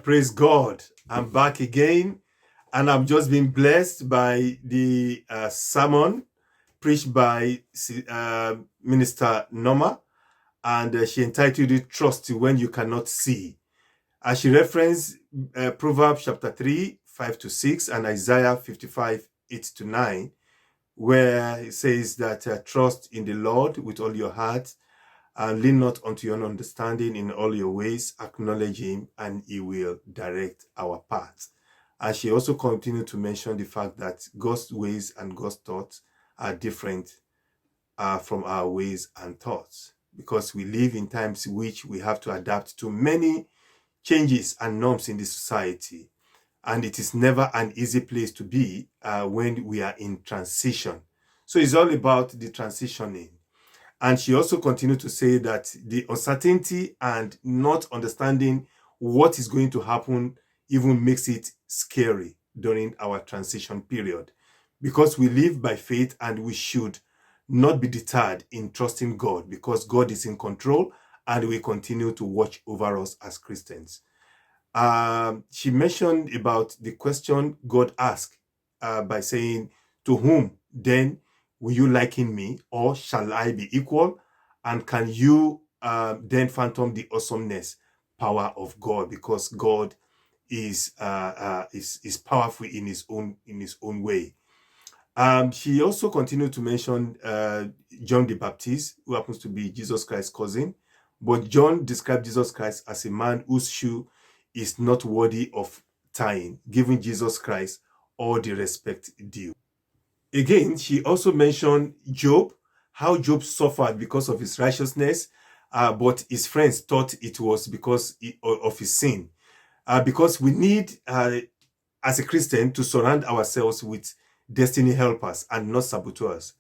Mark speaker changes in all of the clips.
Speaker 1: praise God. I'm back again, and I'm just being blessed by the sermon preached by Minister Norma, and she entitled it Trust When You Cannot See. She referenced Proverbs chapter 3, 5-6, and Isaiah 55, 8-9, where it says that trust in the Lord with all your heart, and lean not unto your own understanding. In all your ways acknowledge him, and he will direct our paths. And she also continued to mention the fact that God's ways and God's thoughts are different from our ways and thoughts, because we live in times in which we have to adapt to many changes and norms in the society, and it is never an easy place to be when we are in transition. So it's all about the transitioning. And she also continued to say that the uncertainty and not understanding what is going to happen even makes it scary during our transition period, because we live by faith and we should not be deterred in trusting God, because God is in control and will continue to watch over us as Christians. She mentioned about the question God asked by saying, "To whom then will you liken me, or shall I be equal? And can you then fathom the awesomeness, power of God?" Because God is powerful in his own way. She also continued to mention John the Baptist, who happens to be Jesus Christ's cousin. But John described Jesus Christ as a man whose shoe is not worthy of tying, giving Jesus Christ all the respect due. Again, she also mentioned Job, how Job suffered because of his righteousness, but his friends thought it was because of his sin. Because we need, as a Christian, to surround ourselves with destiny helpers and not saboteurs.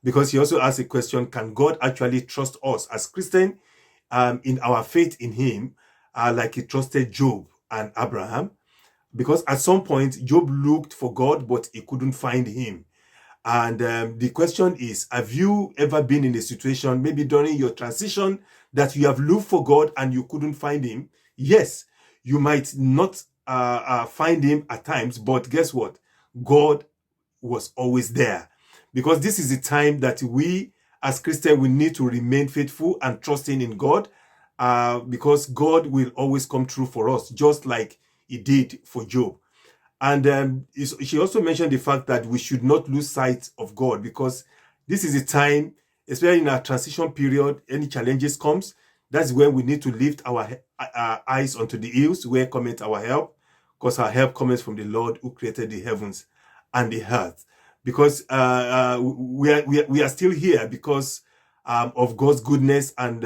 Speaker 1: Because he also asked a question, can God actually trust us as Christians in our faith in him, like he trusted Job and Abraham? Because at some point, Job looked for God, but he couldn't find him. And the question is, have you ever been in a situation, maybe during your transition, that you have looked for God and you couldn't find him? Yes, you might not find him at times, but guess what? God was always there. Because this is the time that we, as Christians, we need to remain faithful and trusting in God, because God will always come through for us, just like he did for Job. And she also mentioned the fact that we should not lose sight of God, because this is a time, especially in our transition period, any challenges comes, that's when we need to lift our eyes onto the hills where cometh our help, because our help comes from the Lord who created the heavens and the earth. Because we are still here because of God's goodness, and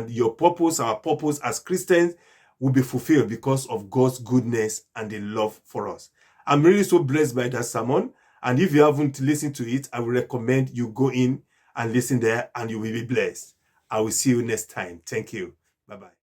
Speaker 1: your purpose, our purpose as Christians, will be fulfilled because of God's goodness and the love for us. I'm really so blessed by that sermon. And if you haven't listened to it, I will recommend you go in and listen there, and you will be blessed. I will see you next time. Thank you. Bye-bye.